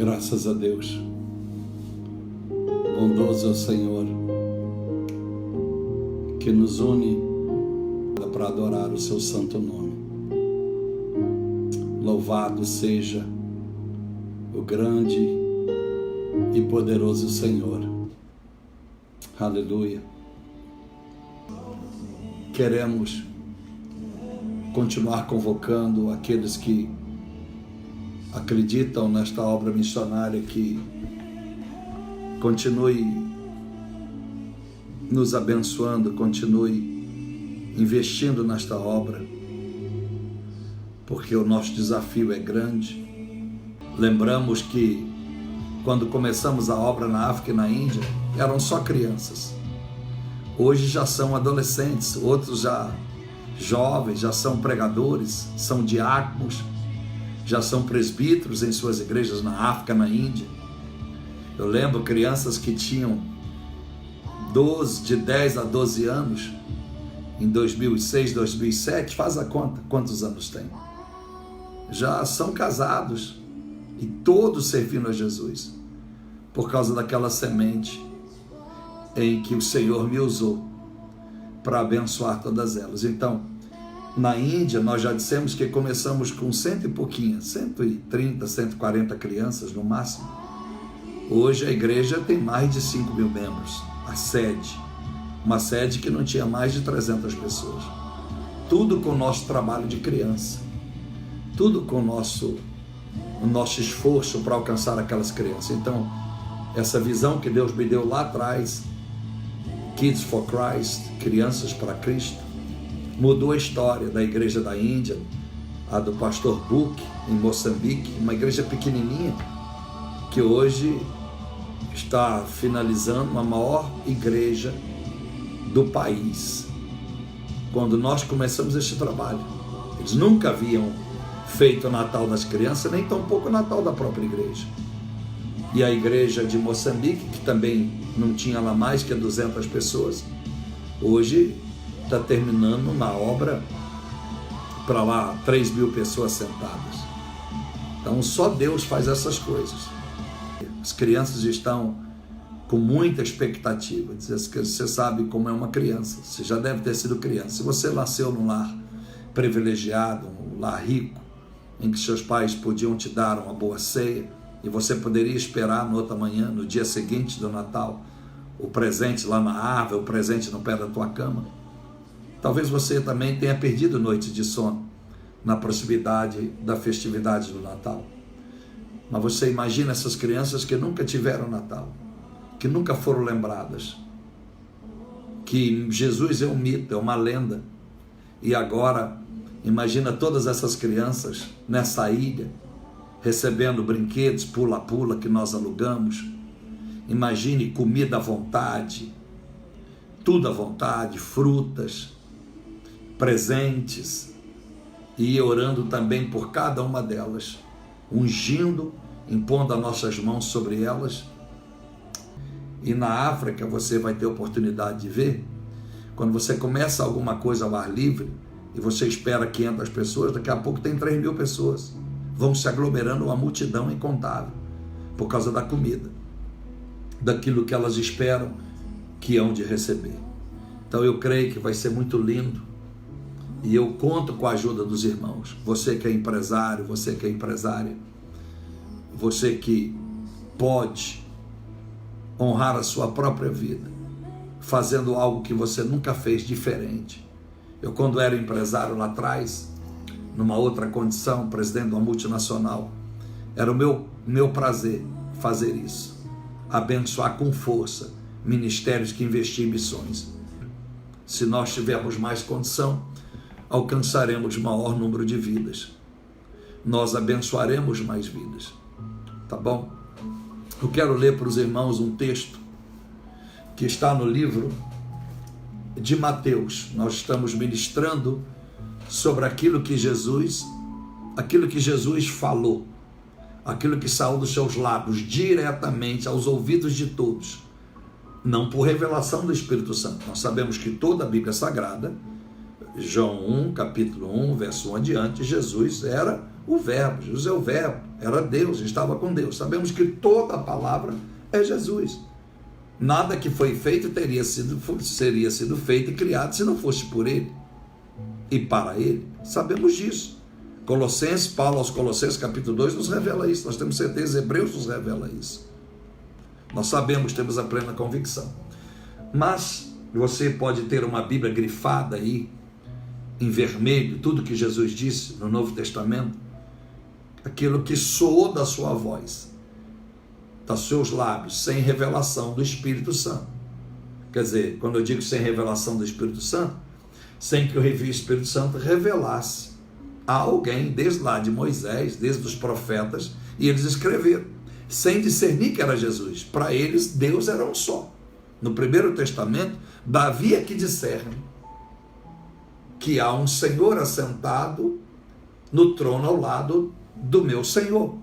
Graças a Deus. Bondoso é o Senhor, que nos une para adorar o seu santo nome. Louvado seja o grande e poderoso Senhor. Aleluia. Queremos continuar convocando aqueles que acreditam nesta obra missionária, que continue nos abençoando, continue investindo nesta obra, porque o nosso desafio é grande. Lembramos que quando começamos a obra na África e na Índia, eram só crianças. Hoje já são adolescentes, outros já jovens, já são pregadores, são diáconos, já são presbíteros em suas igrejas na África, na Índia. Eu lembro crianças que tinham de 10 a 12 anos, em 2006, 2007, faz a conta, quantos anos tem? Já são casados e todos servindo a Jesus, por causa daquela semente em que o Senhor me usou para abençoar todas elas. Então, na Índia, nós já dissemos que começamos com 100 e pouquinho, 130, 140 crianças no máximo. Hoje a igreja tem mais de 5 mil membros, a sede, uma sede que não tinha mais de 300 pessoas. Tudo com o nosso trabalho de criança, tudo com o nosso esforço para alcançar aquelas crianças. Então, essa visão que Deus me deu lá atrás, Kids for Christ, Crianças para Cristo, mudou a história da igreja da Índia, a do pastor Book, em Moçambique, uma igreja pequenininha, que hoje está finalizando a maior igreja do país. Quando nós começamos este trabalho, eles nunca haviam feito o Natal das crianças, nem tampouco o Natal da própria igreja. E a igreja de Moçambique, que também não tinha lá mais que 200 pessoas, hoje está terminando na obra para lá 3 mil pessoas sentadas. Então só Deus faz essas coisas. As crianças estão com muita expectativa. Você sabe como é uma criança, você já deve ter sido criança. Se você nasceu num lar privilegiado, um lar rico, em que seus pais podiam te dar uma boa ceia, e você poderia esperar no outra manhã, no dia seguinte do Natal, o presente lá na árvore, o presente no pé da tua cama. Talvez você também tenha perdido noites de sono na proximidade da festividade do Natal. Mas você imagina essas crianças que nunca tiveram Natal, que nunca foram lembradas, que Jesus é um mito, é uma lenda. E agora, imagina todas essas crianças nessa ilha, recebendo brinquedos pula-pula que nós alugamos. Imagine comida à vontade, tudo à vontade, frutas, presentes, e orando também por cada uma delas, ungindo, impondo as nossas mãos sobre elas. E na África você vai ter oportunidade de ver, quando você começa alguma coisa ao ar livre, e você espera 500 pessoas, daqui a pouco tem 3 mil pessoas, vão se aglomerando, uma multidão incontável, por causa da comida, daquilo que elas esperam que hão de receber. Então eu creio que vai ser muito lindo, e eu conto com a ajuda dos irmãos. Você que é empresário, você que é empresária, você que pode honrar a sua própria vida, fazendo algo que você nunca fez diferente. Eu, quando era empresário lá atrás, numa outra condição, presidente de uma multinacional, era o meu prazer fazer isso, abençoar com força ministérios que investiam em missões. Se nós tivermos mais condição, alcançaremos maior número de vidas, nós abençoaremos mais vidas, tá bom? Eu quero ler para os irmãos um texto que está no livro de Mateus. Nós estamos ministrando sobre aquilo que Jesus falou, aquilo que saiu dos seus lábios diretamente aos ouvidos de todos, não por revelação do Espírito Santo. Nós sabemos que toda a Bíblia Sagrada, João 1, capítulo 1, verso 1 adiante, Jesus era o Verbo. Jesus é o Verbo, era Deus, estava com Deus. Sabemos que toda a palavra é Jesus. Nada que foi feito seria sido feito e criado se não fosse por Ele e para Ele. Sabemos disso. Colossenses, Paulo aos Colossenses, capítulo 2, nos revela isso. Nós temos certeza, Hebreus nos revela isso. Nós sabemos, temos a plena convicção. Mas você pode ter uma Bíblia grifada aí, em vermelho, tudo que Jesus disse no Novo Testamento, aquilo que soou da sua voz, dos seus lábios, sem revelação do Espírito Santo. Quer dizer, quando eu digo sem revelação do Espírito Santo, sem que o Espírito Santo revelasse a alguém, desde lá de Moisés, desde os profetas, e eles escreveram, sem discernir que era Jesus. Para eles, Deus era um só. No Primeiro Testamento, Davi é que discerne que há um Senhor assentado no trono ao lado do meu Senhor.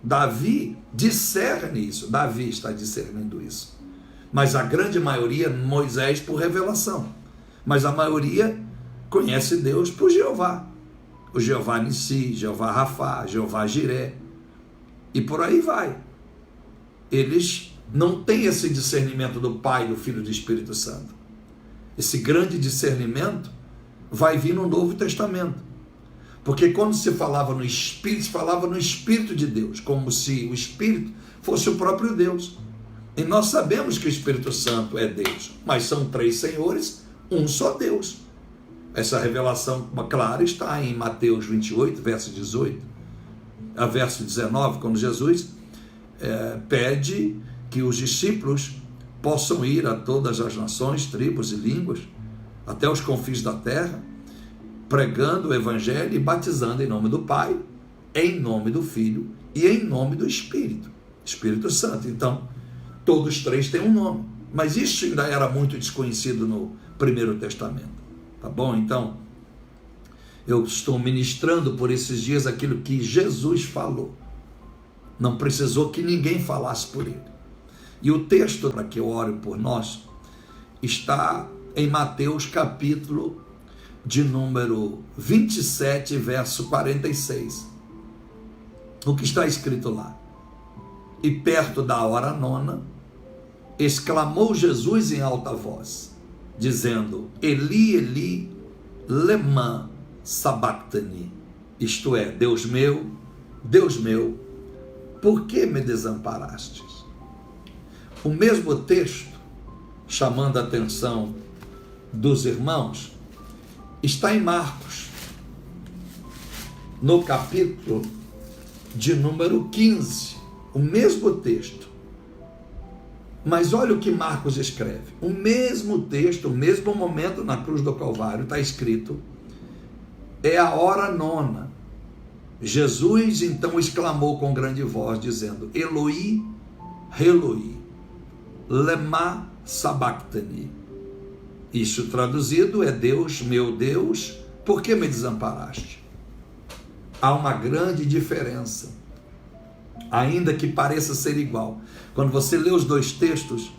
Davi discerne isso, Davi está discernindo isso. Mas a grande maioria, Moisés por revelação. Mas a maioria conhece Deus por Jeová. O Jeová Nissi, Jeová Rafá, Jeová Jiré. E por aí vai. Eles não têm esse discernimento do Pai, do Filho e do Espírito Santo. Esse grande discernimento vai vir no Novo Testamento. Porque quando se falava no Espírito, se falava no Espírito de Deus, como se o Espírito fosse o próprio Deus. E nós sabemos que o Espírito Santo é Deus, mas são três senhores, um só Deus. Essa revelação clara está em Mateus 28, verso 18, a verso 19, quando Jesus pede que os discípulos possam ir a todas as nações, tribos e línguas, até os confins da terra, pregando o Evangelho e batizando em nome do Pai, em nome do Filho e em nome do Espírito Santo. Então, todos três têm um nome, mas isso ainda era muito desconhecido no Primeiro Testamento. Tá bom? Então, eu estou ministrando por esses dias aquilo que Jesus falou. Não precisou que ninguém falasse por ele. E o texto para que eu ore por nós está em Mateus capítulo de número 27, verso 46. O que está escrito lá? E perto da hora nona, exclamou Jesus em alta voz, dizendo, Eli, Eli, lema sabachthani. Isto é, Deus meu, por que me desamparastes? O mesmo texto, chamando a atenção dos irmãos, está em Marcos, no capítulo de número 15, o mesmo texto. Mas olha o que Marcos escreve. O mesmo texto, o mesmo momento na cruz do Calvário, está escrito, é a hora nona. Jesus então exclamou com grande voz, dizendo, Eloi, Eloi, lema sabachthani. Isso traduzido é Deus, meu Deus, por que me desamparaste? Há uma grande diferença, ainda que pareça ser igual. Quando você lê os dois textos,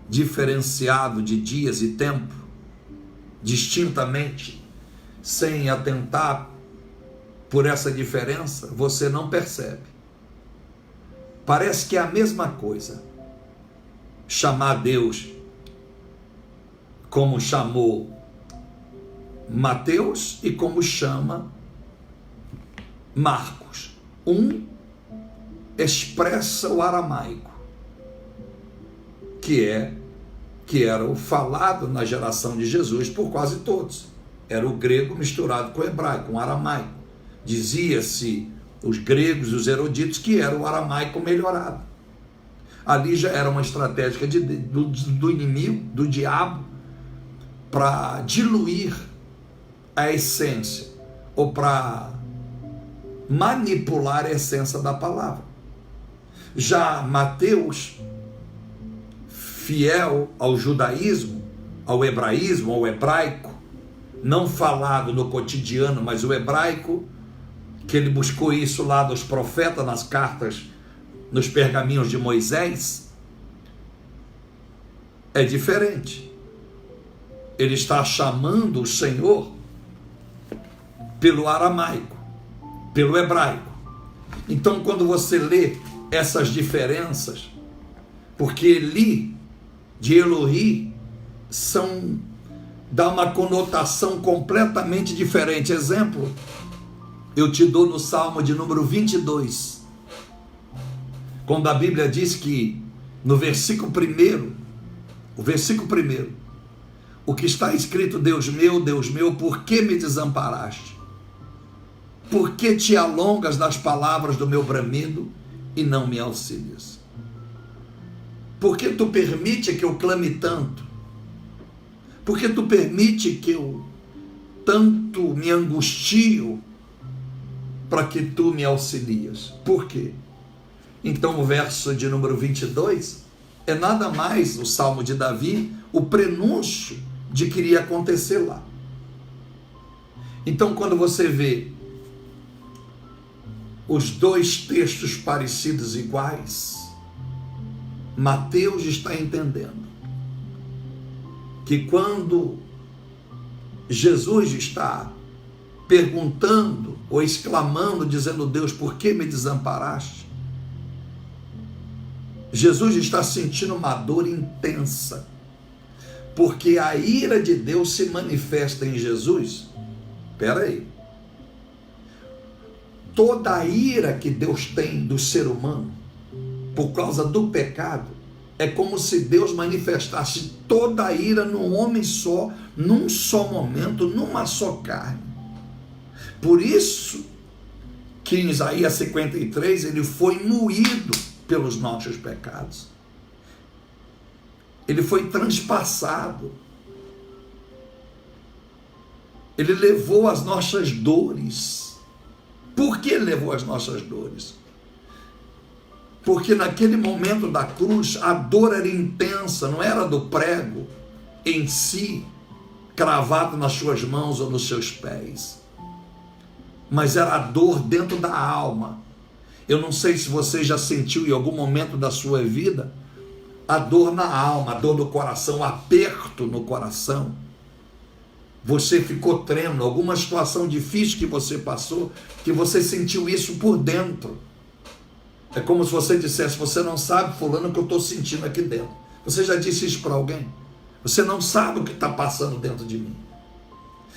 diferenciado de dias e tempo, distintamente, sem atentar por essa diferença, você não percebe. Parece que é a mesma coisa. Chamar Deus como chamou Mateus e como chama Marcos. Um expressa o aramaico, que era o falado na geração de Jesus por quase todos. Era o grego misturado com o hebraico, com o aramaico. Dizia-se, os gregos, os eruditos, que era o aramaico melhorado. Ali já era uma estratégia do inimigo, do diabo, para diluir a essência, ou para manipular a essência da palavra. Já Mateus, fiel ao judaísmo, ao hebraísmo, ao hebraico, não falado no cotidiano, mas o hebraico, que ele buscou isso lá dos profetas, nas cartas, nos pergaminhos de Moisés, é diferente. Ele está chamando o Senhor pelo aramaico, pelo hebraico. Então, quando você lê essas diferenças, porque Eli de Elohi dá uma conotação completamente diferente. Exemplo, eu te dou no Salmo de número 22, quando a Bíblia diz que no versículo 1, o que está escrito: Deus meu, por que me desamparaste? Por que te alongas das palavras do meu bramido e não me auxilias? Por que tu permite que eu clame tanto? Por que tu permite que eu tanto me angustio para que tu me auxilias? Por quê? Então o verso de número 22 é nada mais, o Salmo de Davi, o prenúncio de que iria acontecer lá. Então, quando você vê os dois textos parecidos, iguais, Mateus está entendendo que quando Jesus está perguntando ou exclamando, dizendo: Deus, por que me desamparaste? Jesus está sentindo uma dor intensa, porque a ira de Deus se manifesta em Jesus. Espera aí. Toda a ira que Deus tem do ser humano, por causa do pecado, é como se Deus manifestasse toda a ira num homem só, num só momento, numa só carne. Por isso que em Isaías 53 ele foi moído pelos nossos pecados. Ele foi transpassado. Ele levou as nossas dores. Por que ele levou as nossas dores? Porque naquele momento da cruz, a dor era intensa, não era do prego em si, cravado nas suas mãos ou nos seus pés, mas era a dor dentro da alma. Eu não sei se você já sentiu em algum momento da sua vida a dor na alma, a dor no coração, o aperto no coração. Você ficou tremendo, alguma situação difícil que você passou, que você sentiu isso por dentro. É como se você dissesse: você não sabe, fulano, o que eu estou sentindo aqui dentro. Você já disse isso para alguém? Você não sabe o que está passando dentro de mim.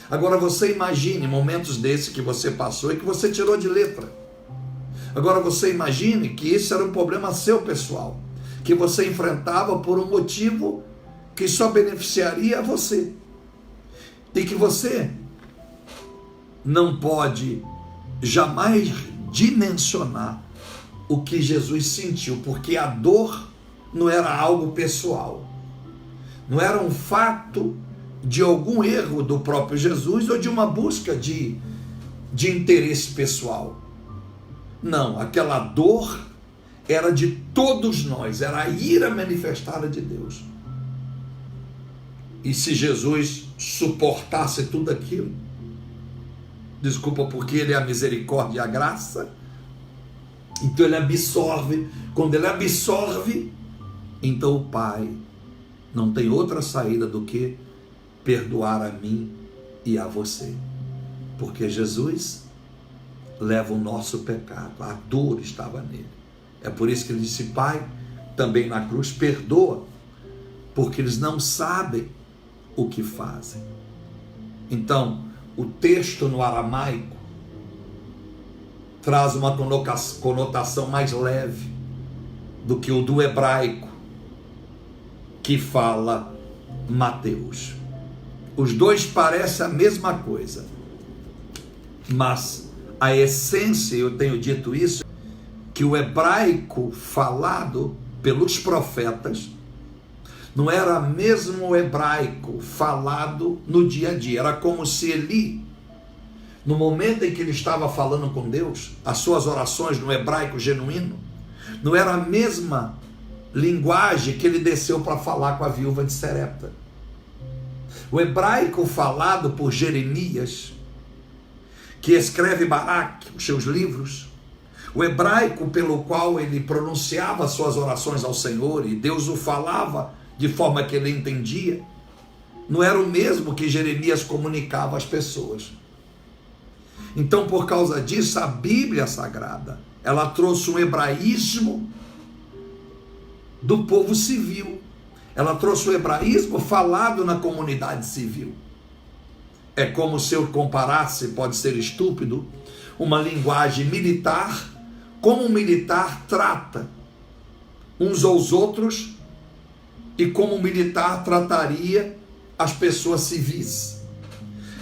Agora você imagine momentos desses que você passou e que você tirou de letra. Agora você imagine que isso era um problema seu pessoal, que você enfrentava por um motivo que só beneficiaria a você. E que você não pode jamais dimensionar o que Jesus sentiu, porque a dor não era algo pessoal, não era um fato de algum erro do próprio Jesus ou de uma busca de interesse pessoal. Não, aquela dor era de todos nós, era a ira manifestada de Deus. E se Jesus suportasse tudo aquilo, desculpa, porque ele é a misericórdia e a graça, então ele absorve. Quando ele absorve, então o Pai não tem outra saída do que perdoar a mim e a você, porque Jesus leva o nosso pecado, a dor estava nele. É por isso que ele disse: Pai, também na cruz, perdoa, porque eles não sabem o que fazem. Então, o texto no aramaico traz uma conotação mais leve do que o do hebraico que fala Mateus. Os dois parecem a mesma coisa, mas a essência, eu tenho dito isso, que o hebraico falado pelos profetas não era mesmo o hebraico falado no dia a dia. Era como se Eli, no momento em que ele estava falando com Deus, as suas orações no hebraico genuíno, não era a mesma linguagem que ele desceu para falar com a viúva de Serepta. O hebraico falado por Jeremias, que escreve Baraque, os seus livros, o hebraico pelo qual ele pronunciava suas orações ao Senhor e Deus o falava de forma que ele entendia, não era o mesmo que Jeremias comunicava às pessoas. Então, por causa disso, a Bíblia Sagrada, ela trouxe um hebraísmo do povo civil. Ela trouxe o hebraísmo falado na comunidade civil. É como se eu comparasse, pode ser estúpido, uma linguagem militar, como o militar trata uns aos outros e como o militar trataria as pessoas civis.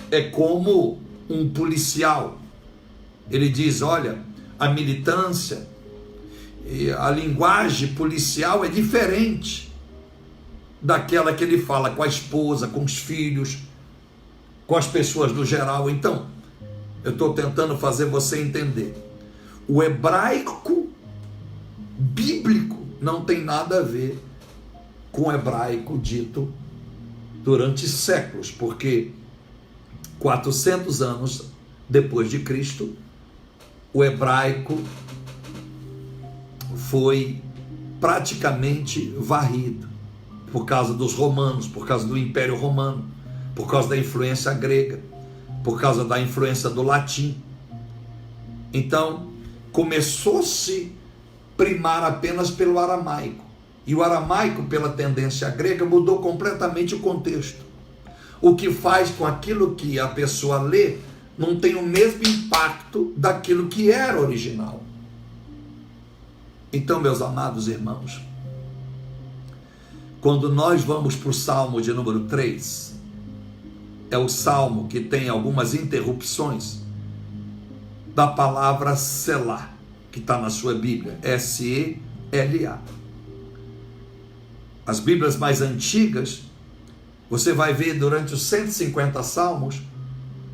É como um policial, ele diz, olha, a militância, a linguagem policial é diferente daquela que ele fala com a esposa, com os filhos, com as pessoas no geral. Então, eu estou tentando fazer você entender. O hebraico bíblico não tem nada a ver com o hebraico dito durante séculos, porque 400 anos depois de Cristo, o hebraico foi praticamente varrido por causa dos romanos, por causa do Império Romano, por causa da influência grega, por causa da influência do latim. Então, começou-se primar apenas pelo aramaico. E o aramaico, pela tendência grega, mudou completamente o contexto. O que faz com aquilo que a pessoa lê não tem o mesmo impacto daquilo que era original. Então, meus amados irmãos, quando nós vamos para o Salmo de número 3, é o Salmo que tem algumas interrupções da palavra Selá, que está na sua Bíblia, S-E-L-A. As Bíblias mais antigas, você vai ver durante os 150 salmos,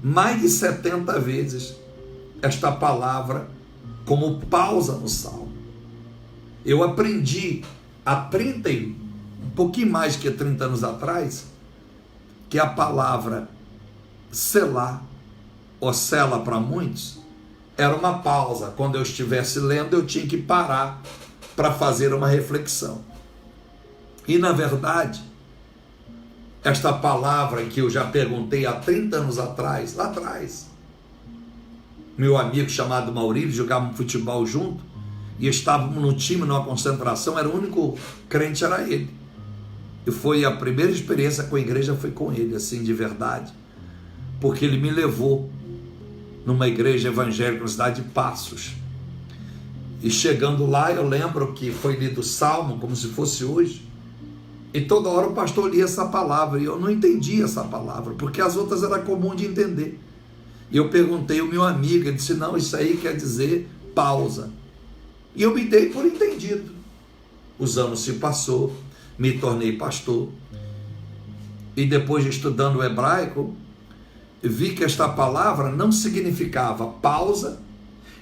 mais de 70 vezes esta palavra como pausa no salmo. Eu aprendi há um pouquinho mais que 30 anos atrás, que a palavra Selá, ou sela para muitos, era uma pausa. Quando eu estivesse lendo, eu tinha que parar para fazer uma reflexão. E na verdade, esta palavra que eu já perguntei há 30 anos atrás, lá atrás, meu amigo chamado Maurílio, jogávamos futebol junto, e estávamos no time, numa concentração, era o único crente, era ele. E foi a primeira experiência com a igreja, foi com ele, assim, de verdade, porque ele me levou numa igreja evangélica na cidade de Passos. E chegando lá, eu lembro que foi lido o Salmo, como se fosse hoje, e toda hora o pastor lia essa palavra, e eu não entendia essa palavra, porque as outras era comum de entender. E eu perguntei ao meu amigo, ele disse, não, isso aí quer dizer pausa. E eu me dei por entendido. Os anos se passou, me tornei pastor, e depois de estudando o hebraico, vi que esta palavra não significava pausa,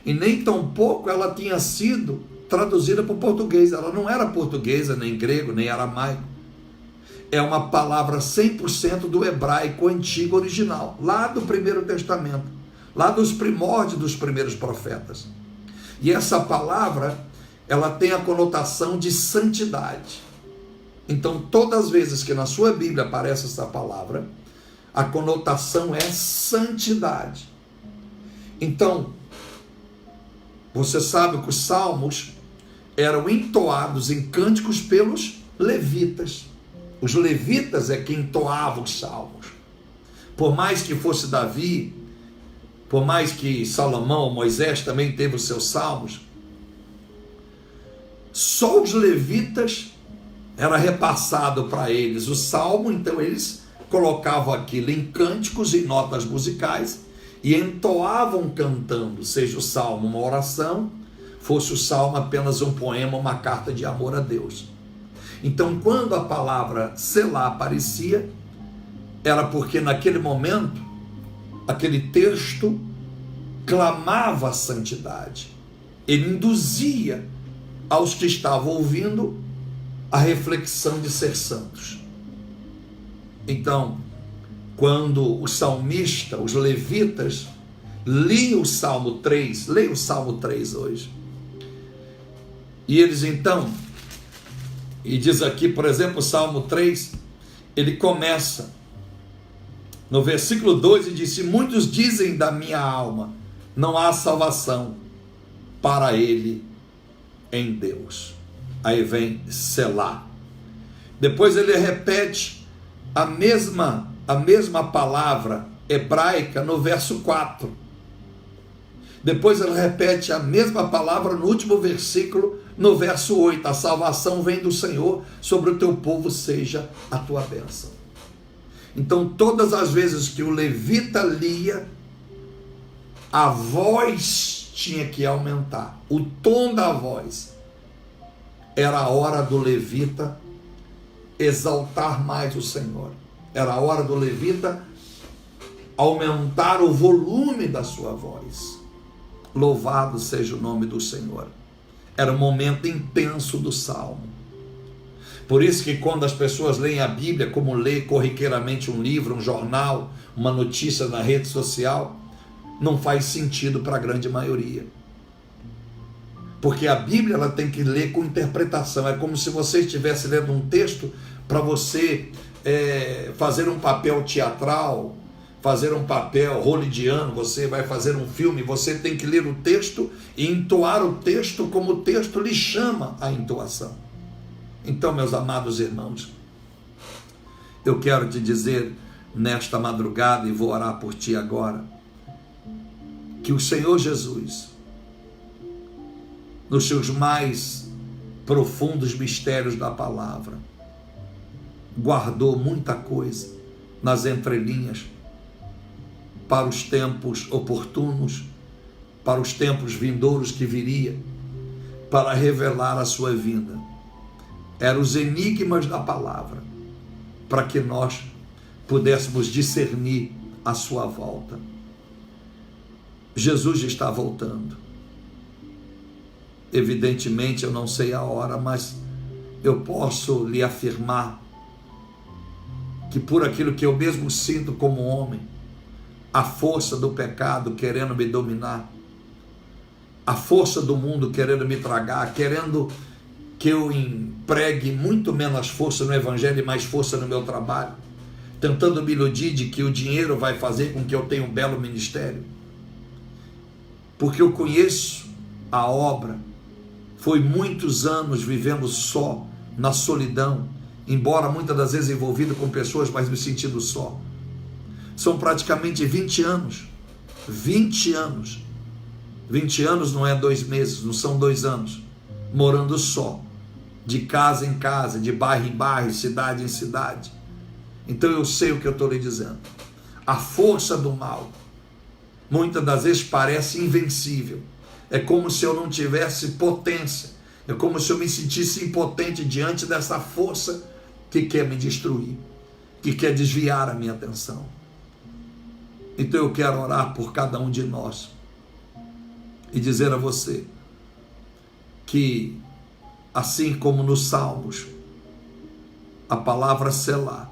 e nem tampouco ela tinha sido traduzida para o português. Ela não era portuguesa, nem grego, nem aramaico. É uma palavra 100% do hebraico antigo original, lá do Primeiro Testamento, lá dos primórdios dos primeiros profetas. E essa palavra, ela tem a conotação de santidade. Então, todas as vezes que na sua Bíblia aparece essa palavra, a conotação é santidade. Então, você sabe que os salmos eram entoados em cânticos pelos levitas. Os levitas é quem entoava os salmos. Por mais que fosse Davi, por mais que Salomão, Moisés também teve os seus salmos, só os levitas era repassado para eles o salmo, então eles colocavam aquilo em cânticos e notas musicais e entoavam cantando, seja o salmo uma oração, fosse o salmo apenas um poema, uma carta de amor a Deus. Então, quando a palavra Selá aparecia, era porque naquele momento, aquele texto clamava a santidade. Ele induzia aos que estavam ouvindo a reflexão de ser santos. Então, quando o salmista, os levitas, liam o Salmo 3, leia o Salmo 3 hoje, e eles então, e diz aqui, por exemplo, o Salmo 3, ele começa no versículo 2 e diz, muitos dizem da minha alma, não há salvação para ele em Deus. Aí vem Selá. Depois ele repete a mesma palavra hebraica no verso 4. Depois ele repete a mesma palavra no último versículo, no verso 8. A salvação vem do Senhor, sobre o teu povo seja a tua bênção. Então, todas as vezes que o levita lia, a voz tinha que aumentar. O tom da voz. Era a hora do levita exaltar mais o Senhor. Era a hora do levita aumentar o volume da sua voz. Louvado seja o nome do Senhor. Era um momento intenso do salmo. Por isso que quando as pessoas leem a Bíblia, como lê corriqueiramente um livro, um jornal, uma notícia na rede social, não faz sentido para a grande maioria. Porque a Bíblia ela tem que ler com interpretação. É como se você estivesse lendo um texto para você fazer um papel teatral, fazer um papel hollywoodiano, você vai fazer um filme, você tem que ler o texto e entoar o texto como o texto lhe chama a entoação. Então, meus amados irmãos, eu quero te dizer nesta madrugada, e vou orar por ti agora, que o Senhor Jesus, nos seus mais profundos mistérios da palavra, guardou muita coisa nas entrelinhas para os tempos oportunos, para os tempos vindouros que viria, para revelar a sua vinda. Eram os enigmas da palavra, para que nós pudéssemos discernir a sua volta. Jesus está voltando. Evidentemente eu não sei a hora, mas eu posso lhe afirmar que por aquilo que eu mesmo sinto como homem, a força do pecado querendo me dominar, a força do mundo querendo me tragar, querendo que eu empregue muito menos força no evangelho e mais força no meu trabalho, tentando me iludir de que o dinheiro vai fazer com que eu tenha um belo ministério, porque eu conheço a obra. Foi muitos anos vivendo só, na solidão, embora muitas das vezes envolvido com pessoas, mas me sentindo só. São praticamente 20 anos. 20 anos. 20 anos não é 2 meses, não são 2 anos. Morando só, de casa em casa, de bairro em bairro, cidade em cidade. Então eu sei o que eu estou lhe dizendo. A força do mal, muitas das vezes parece invencível. É como se eu não tivesse potência. É como se eu me sentisse impotente diante dessa força que quer me destruir, que quer desviar a minha atenção. Então eu quero orar por cada um de nós e dizer a você que, assim como nos Salmos, a palavra Selá,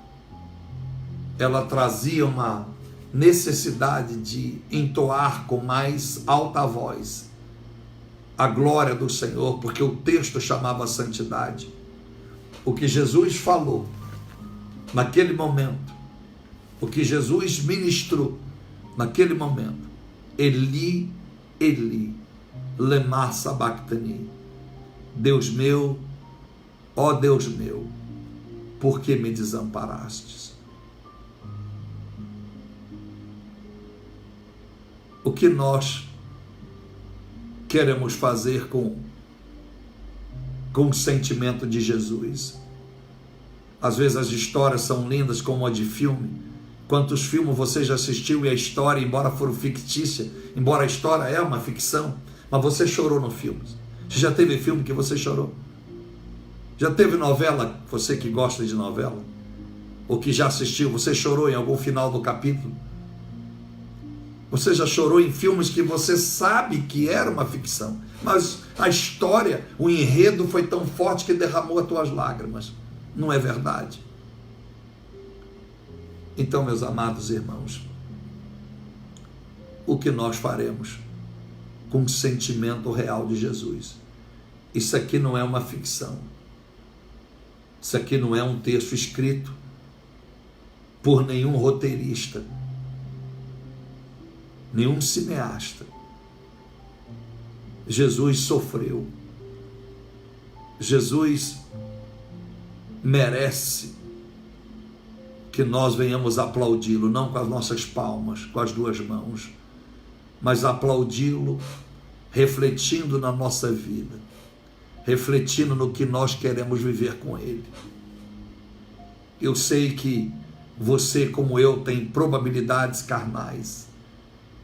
ela trazia uma necessidade de entoar com mais alta voz a glória do Senhor, porque o texto chamava santidade. O que Jesus falou naquele momento, o que Jesus ministrou naquele momento, Eli, Eli, lema sabachthani, Deus meu, ó Deus meu, por que me desamparastes? O que nós queremos fazer com o sentimento de Jesus? Às vezes as histórias são lindas como a de filme. Quantos filmes você já assistiu e a história, embora for fictícia, embora a história é uma ficção, mas você chorou no filme. Você já teve filme que você chorou? Já teve novela, você que gosta de novela, ou que já assistiu, você chorou em algum final do capítulo? Você já chorou em filmes que você sabe que era uma ficção, mas a história, o enredo foi tão forte que derramou as tuas lágrimas. Não é verdade? Então, meus amados irmãos, o que nós faremos com o sentimento real de Jesus? Isso aqui não é uma ficção. Isso aqui não é um texto escrito por nenhum roteirista, nenhum cineasta. Jesus sofreu. Jesus merece que nós venhamos aplaudi-lo, não com as nossas palmas, com as duas mãos, mas aplaudi-lo refletindo na nossa vida, refletindo no que nós queremos viver com ele. Eu sei que você, como eu, tem probabilidades carnais.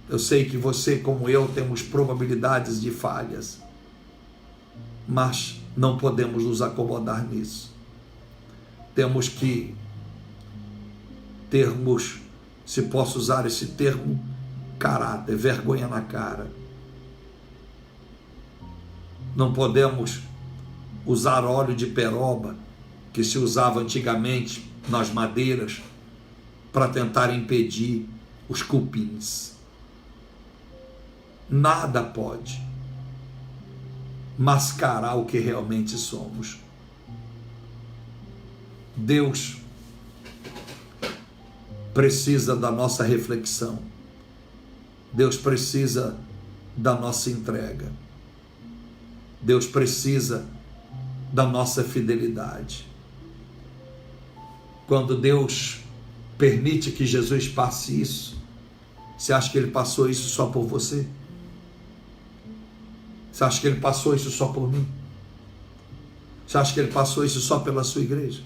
Eu sei que você, como eu, temos probabilidades de falhas. Mas não podemos nos acomodar nisso. Temos que termos, se posso usar esse termo, caráter, vergonha na cara. Não podemos usar óleo de peroba, que se usava antigamente nas madeiras, para tentar impedir os cupins. Nada pode mascarar o que realmente somos. Deus precisa da nossa reflexão. Deus precisa da nossa entrega. Deus precisa da nossa fidelidade. Quando Deus permite que Jesus passe isso, você acha que ele passou isso só por você? Você acha que ele passou isso só por mim? Você acha que ele passou isso só pela sua igreja?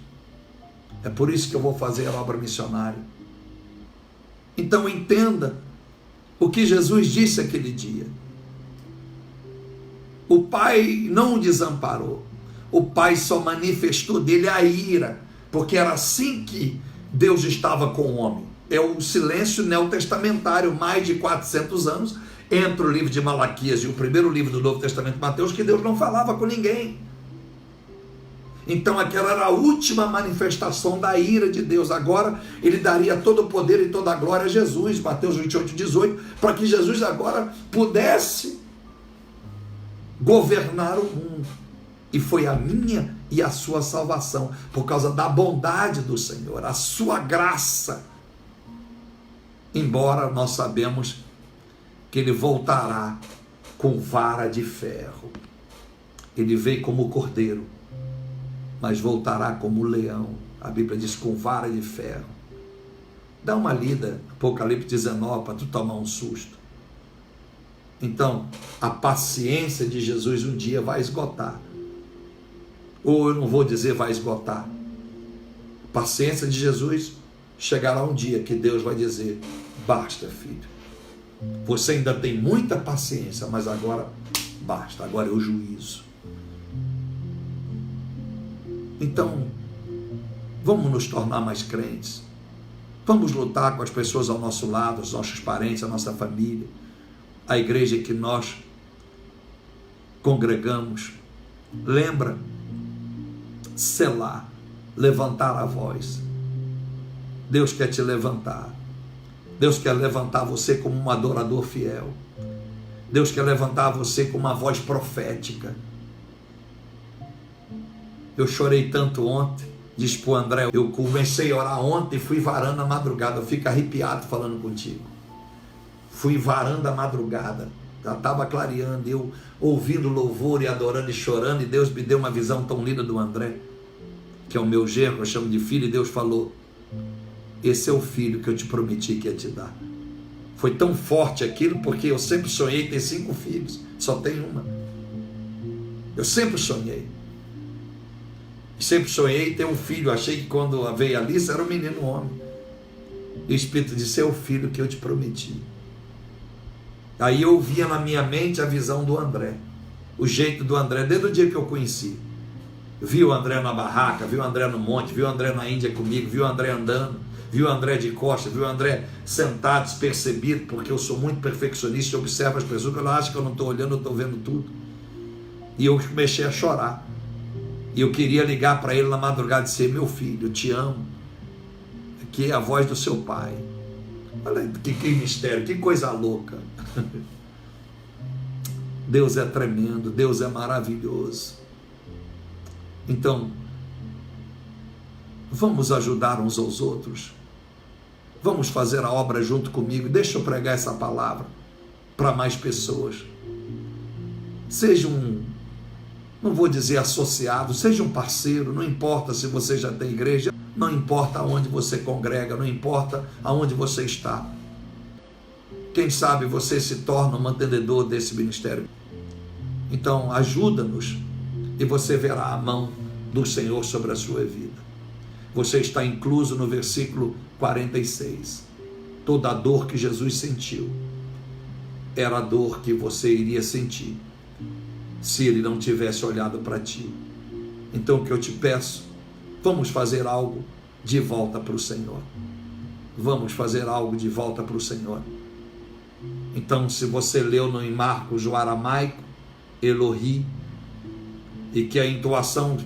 É por isso que eu vou fazer a obra missionária. Então entenda o que Jesus disse aquele dia. O Pai não o desamparou. O Pai só manifestou dele a ira, porque era assim que Deus estava com o homem. É o silêncio neotestamentário, mais de 400 anos, entre o livro de Malaquias e o primeiro livro do Novo Testamento, Mateus, que Deus não falava com ninguém. Então aquela era a última manifestação da ira de Deus. Agora ele daria todo o poder e toda a glória a Jesus, Mateus 28, 18, para que Jesus agora pudesse governar o mundo. E foi a minha e a sua salvação, por causa da bondade do Senhor, a sua graça. Embora nós sabemos que ele voltará com vara de ferro. Ele veio como cordeiro, mas voltará como leão. A Bíblia diz com vara de ferro. Dá uma lida, Apocalipse 19, para tu tomar um susto. Então, a paciência de Jesus um dia vai esgotar. Ou eu não vou dizer vai esgotar. A paciência de Jesus chegará um dia que Deus vai dizer: basta, filho. Você ainda tem muita paciência, mas agora basta, agora é o juízo. Então, vamos nos tornar mais crentes. Vamos lutar com as pessoas ao nosso lado, os nossos parentes, a nossa família, a igreja que nós congregamos. Lembra? Selar, levantar a voz. Deus quer te levantar. Deus quer levantar você como um adorador fiel. Deus quer levantar você com uma voz profética. Eu chorei tanto ontem, diz para o André, eu comecei a orar ontem e fui varando a madrugada. Eu fico arrepiado falando contigo. Fui varando a madrugada, já estava clareando, eu ouvindo louvor e adorando e chorando, e Deus me deu uma visão tão linda do André, que é o meu genro, eu chamo de filho, e Deus falou: esse é o filho que eu te prometi que ia te dar. Foi tão forte aquilo, porque eu sempre sonhei ter 5 filhos, só tenho uma. Eu sempre sonhei. Sempre sonhei ter um filho. Achei que quando veio a Alice era um menino homem. E o Espírito disse: é o filho que eu te prometi. Aí eu via na minha mente a visão do André, o jeito do André, desde o dia que eu conheci. Vi o André na barraca, vi o André no monte, vi o André na Índia comigo, vi o André andando, vi o André de costas, vi o André sentado, despercebido, porque eu sou muito perfeccionista, eu observo as pessoas, eu acho que eu não estou olhando, eu estou vendo tudo. E eu comecei a chorar. E eu queria ligar para ele na madrugada e dizer: meu filho, eu te amo. Aqui é a voz do seu pai. Olha que mistério, que coisa louca. Deus é tremendo, Deus é maravilhoso. Então, vamos ajudar uns aos outros. Vamos fazer a obra junto comigo. Deixa eu pregar essa palavra para mais pessoas. seja não vou dizer associado, seja um parceiro, não importa se você já tem igreja, não importa aonde você congrega, não importa aonde você está. Quem sabe você se torna um mantenedor desse ministério. Então, ajuda-nos e você verá a mão do Senhor sobre a sua vida. Você está incluso no versículo 46. Toda a dor que Jesus sentiu era a dor que você iria sentir se ele não tivesse olhado para ti. Então, o que eu te peço, vamos fazer algo de volta para o Senhor. Vamos fazer algo de volta para o Senhor. Então, se você leu em Marcos o aramaico, Elohi, e que a entoação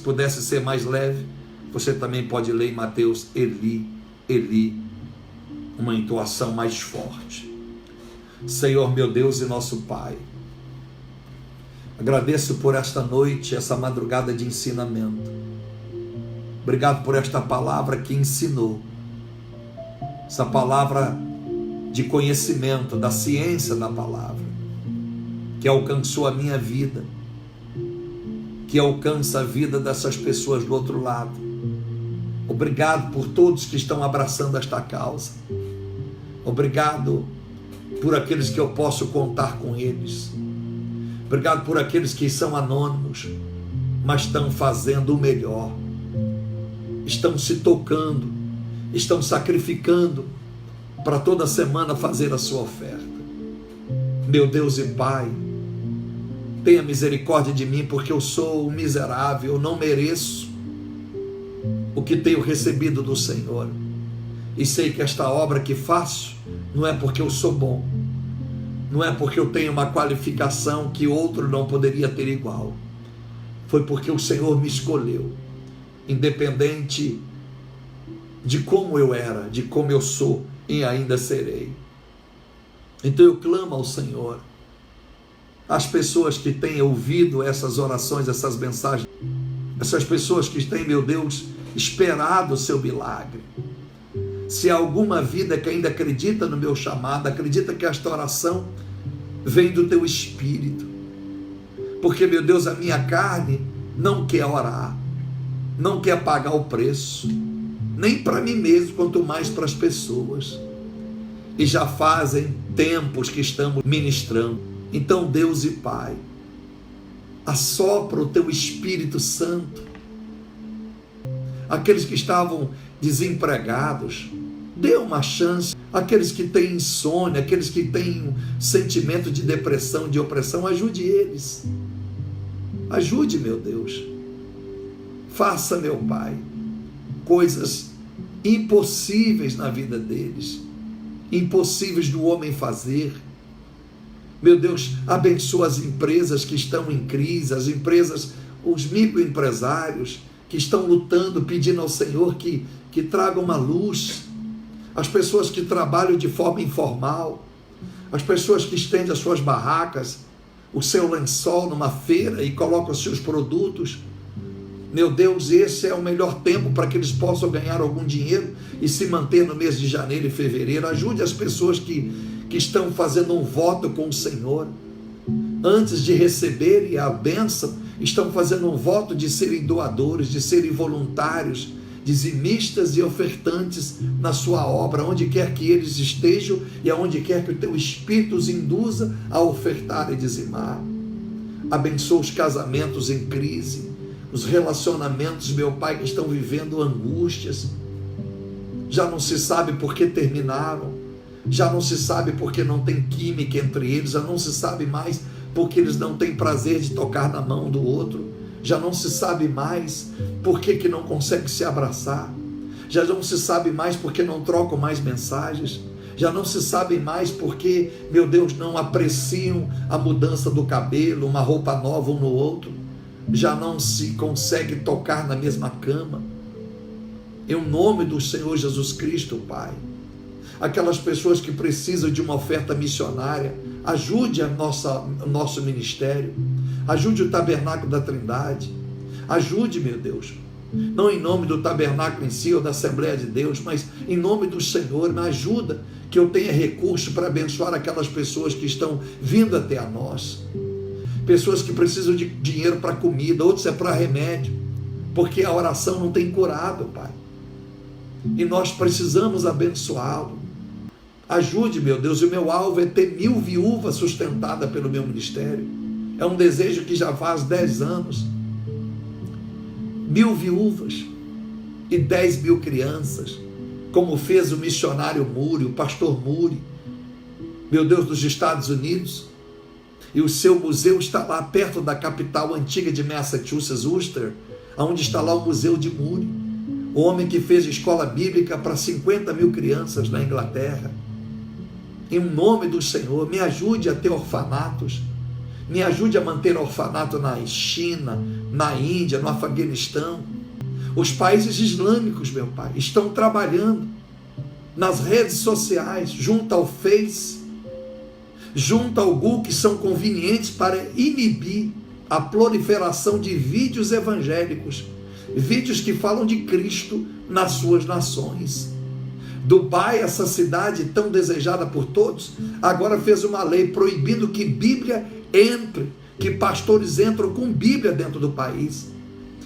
pudesse ser mais leve, você também pode ler em Mateus, Eli, Eli, uma entoação mais forte. Senhor, meu Deus e nosso Pai, agradeço por esta noite, essa madrugada de ensinamento. Obrigado por esta palavra que ensinou, essa palavra de conhecimento, da ciência da palavra, que alcançou a minha vida, que alcança a vida dessas pessoas do outro lado. Obrigado por todos que estão abraçando esta causa. Obrigado por aqueles que eu posso contar com eles. Obrigado por aqueles que são anônimos, mas estão fazendo o melhor. Estão se tocando, estão sacrificando para toda semana fazer a sua oferta. Meu Deus e Pai, tenha misericórdia de mim, porque eu sou um miserável, eu não mereço o que tenho recebido do Senhor. E sei que esta obra que faço não é porque eu sou bom, não é porque eu tenho uma qualificação que outro não poderia ter igual. Foi porque o Senhor me escolheu, independente de como eu era, de como eu sou e ainda serei. Então eu clamo ao Senhor, as pessoas que têm ouvido essas orações, essas mensagens, essas pessoas que têm, meu Deus, esperado o seu milagre. Se há alguma vida que ainda acredita no meu chamado, acredita que esta oração vem do teu Espírito, porque, meu Deus, a minha carne não quer orar, não quer pagar o preço, nem para mim mesmo, quanto mais para as pessoas. E já fazem tempos que estamos ministrando. Então, Deus e Pai, assopra o teu Espírito Santo. Aqueles que estavam desempregados, dê uma chance. Aqueles que têm insônia, aqueles que têm sentimento de depressão, de opressão, ajude eles. Ajude, meu Deus. Faça, meu Pai, coisas impossíveis na vida deles, impossíveis do homem fazer. Meu Deus, abençoa as empresas que estão em crise, as empresas, os microempresários que estão lutando, pedindo ao Senhor que traga uma luz, as pessoas que trabalham de forma informal, as pessoas que estendem as suas barracas, o seu lençol numa feira e colocam os seus produtos. Meu Deus, esse é o melhor tempo para que eles possam ganhar algum dinheiro e se manter no mês de janeiro e fevereiro. Ajude as pessoas que estão fazendo um voto com o Senhor. Antes de receberem a bênção, estão fazendo um voto de serem doadores, de serem voluntários, dizimistas e ofertantes na sua obra, onde quer que eles estejam e aonde quer que o teu Espírito os induza a ofertar e dizimar. Abençoa os casamentos em crise, os relacionamentos, meu Pai, que estão vivendo angústias, já não se sabe por que terminaram, já não se sabe porque não tem química entre eles, já não se sabe mais porque eles não têm prazer de tocar na mão do outro, já não se sabe mais porque que não consegue se abraçar, já não se sabe mais porque não trocam mais mensagens, já não se sabe mais porque, meu Deus, não apreciam a mudança do cabelo, uma roupa nova um no outro, já não se consegue tocar na mesma cama. Em nome do Senhor Jesus Cristo, Pai, aquelas pessoas que precisam de uma oferta missionária, ajude o nosso ministério, ajude o Tabernáculo da Trindade, ajude, meu Deus, não em nome do tabernáculo em si ou da Assembleia de Deus, mas em nome do Senhor, me ajuda que eu tenha recurso para abençoar aquelas pessoas que estão vindo até a nós. pessoas que precisam de dinheiro para comida, outros é para remédio, porque a oração não tem curado, Pai. E nós precisamos abençoá-lo. Ajude, meu Deus, e o meu alvo é ter 1000 viúvas sustentadas pelo meu ministério. É um desejo que já faz 10 anos. 1000 viúvas e 10.000 crianças, como fez o missionário Muri, o pastor Muri, meu Deus, dos Estados Unidos. E o seu museu está lá perto da capital antiga de Massachusetts, Worcester, onde está lá o museu de Muri, o homem que fez escola bíblica para 50.000 crianças na Inglaterra. Em nome do Senhor, me ajude a ter orfanatos, me ajude a manter orfanato na China, na Índia, no Afeganistão. Os países islâmicos, meu Pai, estão trabalhando nas redes sociais, junto ao Face, junto ao Google, que são convenientes para inibir a proliferação de vídeos evangélicos, vídeos que falam de Cristo nas suas nações. Dubai, essa cidade tão desejada por todos, agora fez uma lei proibindo que Bíblia entre, que pastores entram com Bíblia dentro do país.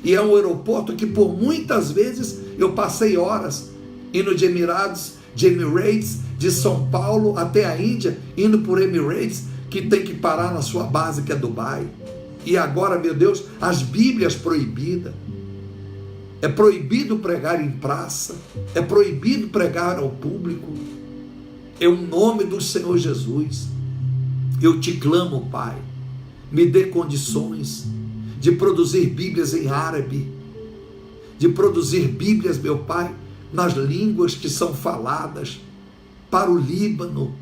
E é um aeroporto que por muitas vezes eu passei horas indo de Emirates, de São Paulo até a Índia, indo por Emirates, que tem que parar na sua base, que é Dubai. E agora, meu Deus, as Bíblias proibidas. É proibido pregar em praça, é proibido pregar ao público. Em nome do Senhor Jesus, eu te clamo, Pai, me dê condições de produzir Bíblias em árabe, de produzir Bíblias, meu Pai, nas línguas que são faladas, para o Líbano,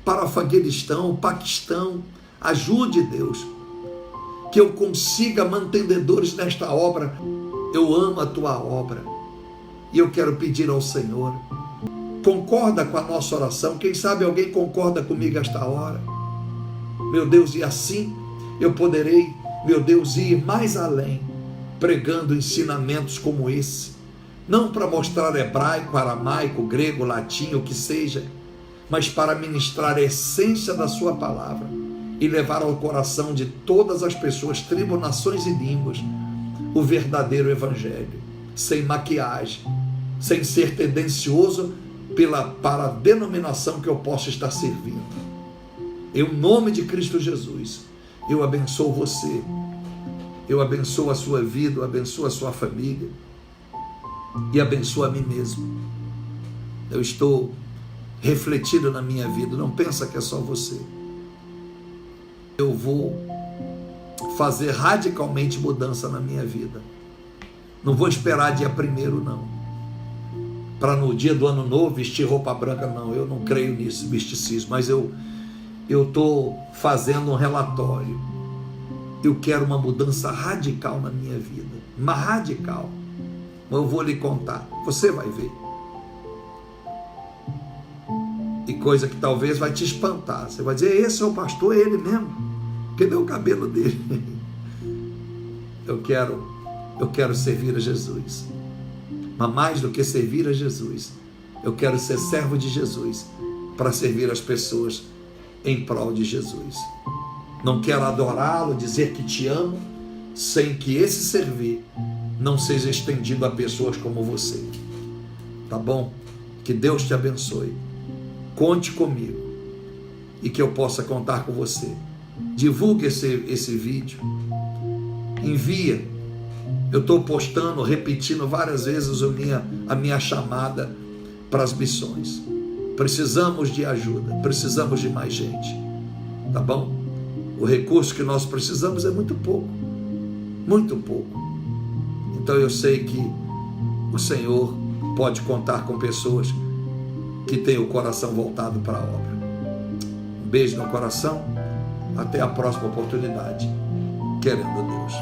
para o Afeganistão, o Paquistão. Ajude, Deus, que eu consiga mantenedores nesta obra. Eu amo a tua obra e eu quero pedir ao Senhor, concorda com a nossa oração. Quem sabe alguém concorda comigo esta hora, meu Deus, e assim eu poderei, meu Deus, ir mais além, pregando ensinamentos como esse, não para mostrar hebraico, aramaico, grego, latim, o que seja, mas para ministrar a essência da sua palavra e levar ao coração de todas as pessoas, tribos, nações e línguas, o verdadeiro evangelho, sem maquiagem, sem ser tendencioso para a denominação que eu posso estar servindo. Em nome de Cristo Jesus, eu abençoo você, eu abençoo a sua vida, eu abençoo a sua família e abençoo a mim mesmo. Eu estou refletindo na minha vida, não pensa que é só você. Eu vou fazer radicalmente mudança na minha vida. Não vou esperar dia 1º, não, para no dia do ano novo vestir roupa branca, não. Eu não creio nisso, misticismo, mas eu estou fazendo um relatório. Eu quero uma mudança radical na minha vida, uma radical. Eu vou lhe contar, você vai ver. E coisa que talvez vai te espantar. Você vai dizer, esse é o pastor, é ele mesmo. Cadê o cabelo dele? Eu quero servir a Jesus. Mas mais do que servir a Jesus, eu quero ser servo de Jesus para servir as pessoas em prol de Jesus. Não quero adorá-lo, dizer que te amo, sem que esse servir não seja estendido a pessoas como você. Tá bom? Que Deus te abençoe. Conte comigo e que eu possa contar com você. Divulgue esse vídeo, envia. Eu estou postando, repetindo várias vezes a minha chamada para as missões. Precisamos de ajuda, precisamos de mais gente, tá bom? O recurso que nós precisamos é muito pouco, muito pouco. Então eu sei que o Senhor pode contar com pessoas que têm o coração voltado para a obra. Um beijo no coração. Até a próxima oportunidade, querendo Deus.